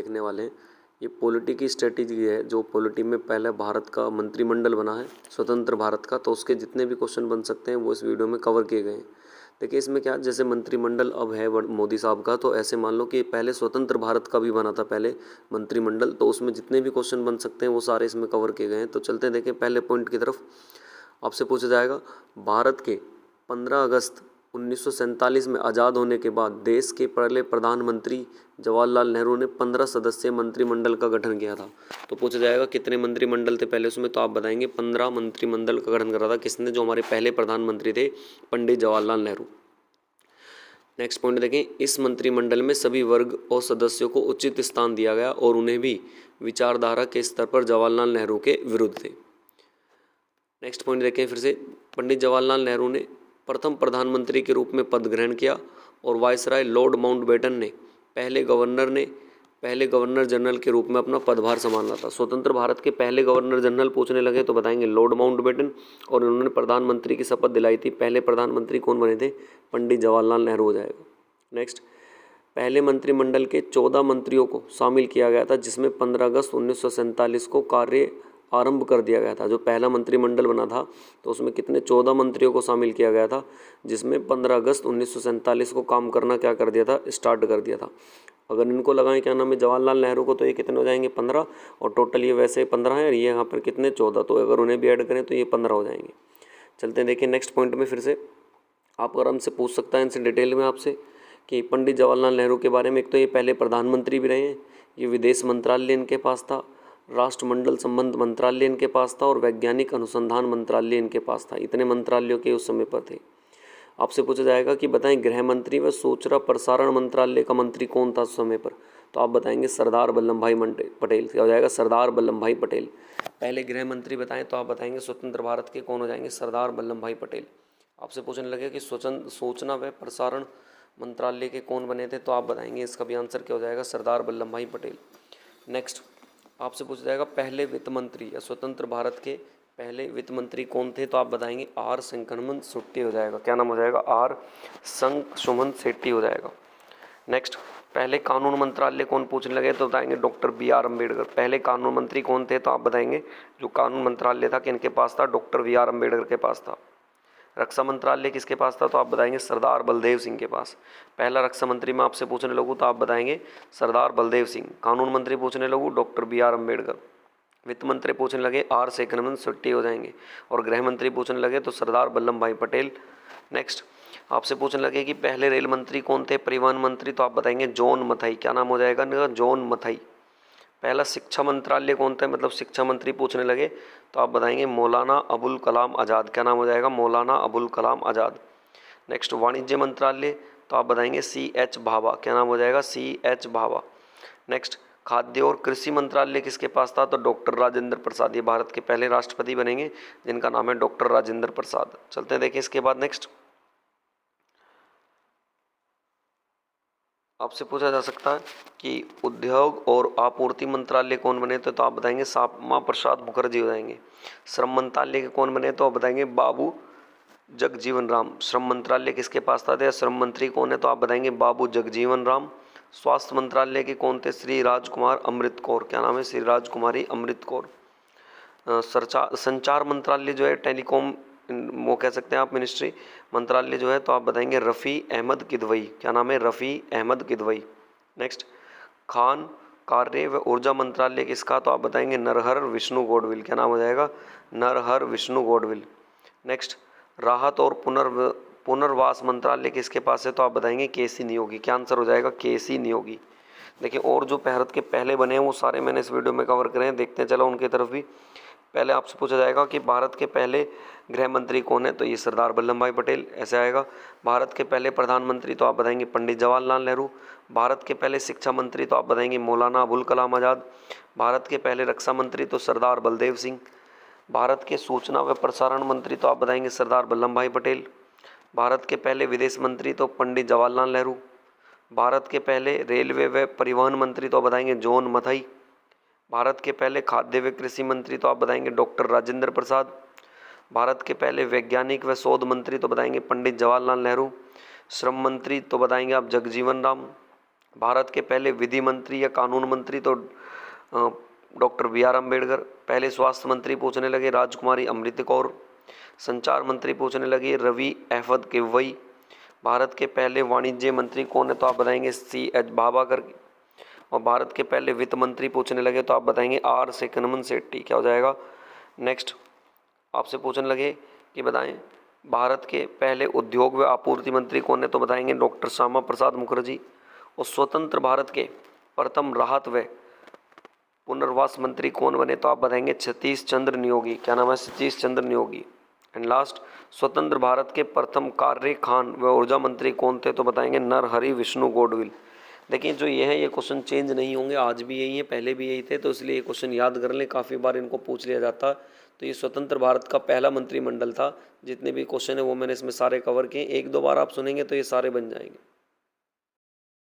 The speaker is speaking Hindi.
देखने वाले हैं। ये पॉलिटी की स्ट्रेटेजी है, जो पॉलिटी में पहले भारत का मंत्रिमंडल बना है स्वतंत्र भारत का, तो उसके जितने भी क्वेश्चन बन सकते हैं वो इस वीडियो में कवर किए गए हैं। देखिए इसमें क्या, जैसे मंत्रिमंडल अब है मोदी साहब का, तो ऐसे मान लो कि पहले स्वतंत्र भारत का भी बना था पहले मंत्रिमंडल, तो उसमें जितने भी क्वेश्चन बन सकते हैं वो सारे इसमें कवर किए गए हैं। तो चलते हैं देखें पहले पॉइंट की तरफ। आपसे पूछा जाएगा, भारत के 15 अगस्त 1947 में आज़ाद होने के बाद देश के पहले प्रधानमंत्री जवाहरलाल नेहरू ने 15 सदस्यीय मंत्रिमंडल का गठन किया था। तो पूछा जाएगा कितने मंत्रिमंडल थे पहले उसमें, तो आप बताएंगे 15 मंत्रिमंडल का गठन करा था। किसने? जो हमारे पहले प्रधानमंत्री थे पंडित जवाहरलाल नेहरू। नेक्स्ट पॉइंट देखें, इस मंत्रिमंडल में सभी वर्ग और सदस्यों को उचित स्थान दिया गया और उन्हें भी विचारधारा के स्तर पर जवाहरलाल नेहरू के विरुद्ध थे। नेक्स्ट पॉइंट देखें फिर से, पंडित जवाहरलाल नेहरू ने प्रथम प्रधानमंत्री के रूप में पद ग्रहण किया और वायसराय लॉर्ड माउंटबेटन ने पहले गवर्नर जनरल के रूप में अपना पदभार संभाला था। स्वतंत्र भारत के पहले गवर्नर जनरल पूछने लगे तो बताएंगे लॉर्ड माउंटबेटन, और उन्होंने प्रधानमंत्री की शपथ दिलाई थी। पहले प्रधानमंत्री कौन बने थे? पंडित जवाहरलाल नेहरू हो जाएगा। नेक्स्ट, पहले मंत्रिमंडल के 14 मंत्रियों को शामिल किया गया था, जिसमें 15 अगस्त 1947 को कार्य आरंभ कर दिया गया था। जो पहला मंत्रिमंडल बना था तो उसमें कितने? 14 मंत्रियों को शामिल किया गया था, जिसमें 15 अगस्त 1947 को काम करना क्या कर दिया था? स्टार्ट कर दिया था। अगर इनको लगाएं क्या नाम है, जवाहरलाल नेहरू को, तो ये कितने हो जाएंगे? 15, और टोटल ये वैसे 15 है, ये यहाँ पर कितने? 14, तो अगर उन्हें भी ऐड करें तो ये 15 हो जाएंगे। चलते हैं देखिए नेक्स्ट पॉइंट में। फिर से आप आराम से पूछ सकता है इनसे डिटेल में आपसे कि पंडित जवाहरलाल नेहरू के बारे में। एक तो ये पहले प्रधानमंत्री भी रहे हैं, ये विदेश मंत्रालय इनके पास था, राष्ट्रमंडल संबंध मंत्रालय इनके पास था, और वैज्ञानिक अनुसंधान मंत्रालय इनके पास था। इतने मंत्रालयों के उस समय पर थे। आपसे पूछा जाएगा कि बताएं गृह मंत्री व सूचना प्रसारण मंत्रालय का मंत्री कौन था उस समय पर, तो आप बताएंगे सरदार वल्लभ भाई पटेल। क्या हो जाएगा? सरदार वल्लभ भाई पटेल। पहले गृह मंत्री बताएं तो आप बताएंगे स्वतंत्र भारत के कौन हो जाएंगे? सरदार वल्लभ भाई पटेल। आपसे पूछने लगे कि सूचना व प्रसारण मंत्रालय के कौन बने थे, तो आप बताएंगे इसका भी आंसर क्या हो जाएगा? सरदार वल्लभ भाई पटेल। नेक्स्ट, आपसे पूछा जाएगा पहले वित्त मंत्री या स्वतंत्र भारत के पहले वित्त मंत्री कौन थे, तो आप बताएंगे आर शंकरमन शेट्टी हो जाएगा। क्या नाम हो जाएगा? आर शंकरमन शेट्टी हो जाएगा। नेक्स्ट, पहले कानून मंत्रालय कौन पूछने लगे, तो बताएंगे डॉक्टर बी आर अम्बेडकर। पहले कानून मंत्री कौन थे, तो आप बताएंगे जो कानून मंत्रालय था किनके पास था? डॉक्टर बी आर अम्बेडकर के पास था। रक्षा मंत्रालय किसके पास था, तो आप बताएंगे सरदार बलदेव सिंह के पास। पहला रक्षा मंत्री मैं आपसे पूछने लगूँ तो आप बताएंगे सरदार बलदेव सिंह। कानून मंत्री पूछने लगूँ डॉक्टर बी आर अम्बेडकर। वित्त मंत्री पूछने लगे आर शंकरमन शेट्टी हो जाएंगे, और गृह मंत्री पूछने लगे तो सरदार वल्लभ भाई पटेल। नेक्स्ट, आपसे पूछने लगे कि पहले रेल मंत्री कौन थे, परिवहन मंत्री, तो आप बताएंगे जॉन मथाई। क्या नाम हो जाएगा? जॉन मथाई। पहला शिक्षा मंत्रालय कौन था, मतलब शिक्षा मंत्री पूछने लगे तो आप बताएंगे मौलाना अबुल कलाम आज़ाद। क्या नाम हो जाएगा? मौलाना अबुल कलाम आज़ाद। नेक्स्ट, वाणिज्य मंत्रालय, तो आप बताएंगे सी एच भाभा। क्या नाम हो जाएगा? C H Bhabha. नेक्स्ट, खाद्य और कृषि मंत्रालय किसके पास था, तो डॉक्टर राजेंद्र प्रसाद। ये भारत के पहले राष्ट्रपति बनेंगे जिनका नाम है डॉक्टर राजेंद्र प्रसाद। चलते हैं देखिए इसके बाद नेक्स्ट, आपसे पूछा जा सकता है कि उद्योग और आपूर्ति मंत्रालय कौन बने थे, तो आप बताएंगे श्यामा प्रसाद मुखर्जी हो जाएंगे। श्रम मंत्रालय के कौन बने, तो आप बताएंगे बाबू जगजीवन राम। श्रम मंत्रालय किसके पास था? श्रम मंत्री कौन है, तो आप बताएंगे बाबू जगजीवन राम। स्वास्थ्य मंत्रालय के कौन थे? श्री राजकुमार अमृत कौर। क्या नाम है? श्री राजकुमारी अमृत कौर। संचार मंत्रालय जो है टेलीकॉम, वो कह सकते हैं आप मिनिस्ट्री मंत्रालय जो है, तो आप बताएंगे रफ़ी अहमद किदवई। क्या नाम है? रफ़ी अहमद किदवई। नेक्स्ट, खान कार्य व ऊर्जा मंत्रालय किसका, तो आप बताएंगे नरहर विष्णु गौडविल। क्या नाम हो जाएगा? नरहर विष्णु गौडविल। नेक्स्ट, राहत और पुनर्वास मंत्रालय किसके पास है, तो आप बताएंगे केसी नियोगी। क्या आंसर हो जाएगा? केसी नियोगी। देखिए और जो भारत के पहले बने हैं वो सारे मैंने इस वीडियो में कवर करे हैं, देखते हैं चलो उनकी तरफ भी। पहले आपसे पूछा जाएगा कि भारत के पहले गृह मंत्री कौन है, तो ये सरदार वल्लभ भाई पटेल ऐसे आएगा। भारत के पहले प्रधानमंत्री तो आप बताएंगे पंडित जवाहरलाल नेहरू। भारत के पहले शिक्षा मंत्री तो आप बताएंगे मौलाना अबुल कलाम आज़ाद। भारत के पहले रक्षा मंत्री तो सरदार बलदेव सिंह। भारत के सूचना व प्रसारण मंत्री तो आप बताएंगे सरदार वल्लभ भाई पटेल। भारत के पहले विदेश मंत्री तो पंडित जवाहरलाल नेहरू। भारत के पहले रेलवे व परिवहन मंत्री तो आप बताएंगे जॉन मथाई। भारत के पहले खाद्य व कृषि मंत्री तो आप बताएंगे डॉक्टर राजेंद्र प्रसाद। भारत के पहले वैज्ञानिक व शोध मंत्री तो बताएंगे पंडित जवाहरलाल नेहरू। श्रम मंत्री तो बताएंगे आप जगजीवन राम। भारत के पहले विधि मंत्री या कानून मंत्री तो डॉक्टर बी.आर. अम्बेडकर। पहले स्वास्थ्य मंत्री पूछने लगे राजकुमारी अमृत कौर। संचार मंत्री पूछने लगे रवि अहमद किदवई। भारत के पहले वाणिज्य मंत्री कौन है तो आप बताएंगे C.H. भाभा करके। और भारत के पहले वित्त मंत्री पूछने लगे तो आप बताएंगे R. सेकनमन सेट्टी। क्या हो जाएगा? नेक्स्ट आपसे पूछने लगे कि बताएं भारत के पहले उद्योग व आपूर्ति मंत्री कौन है तो बताएंगे डॉक्टर श्यामा प्रसाद मुखर्जी। और स्वतंत्र भारत के प्रथम राहत व पुनर्वास मंत्री कौन बने तो आप बताएंगे सतीश चंद्र नियोगी। क्या नाम है? सतीश चंद्र नियोगी। एंड लास्ट, स्वतंत्र भारत के प्रथम कार्य खान व ऊर्जा मंत्री कौन थे तो बताएंगे नरहरि विष्णु गौडविल। देखिए जो ये है ये क्वेश्चन चेंज नहीं होंगे, आज भी यही है, पहले भी यही थे, तो इसलिए ये क्वेश्चन याद कर लें, काफ़ी बार इनको पूछ लिया जाता। तो ये स्वतंत्र भारत का पहला मंत्रिमंडल था। जितने भी क्वेश्चन है वो मैंने इसमें सारे कवर किए, एक दो बार आप सुनेंगे तो ये सारे बन जाएंगे।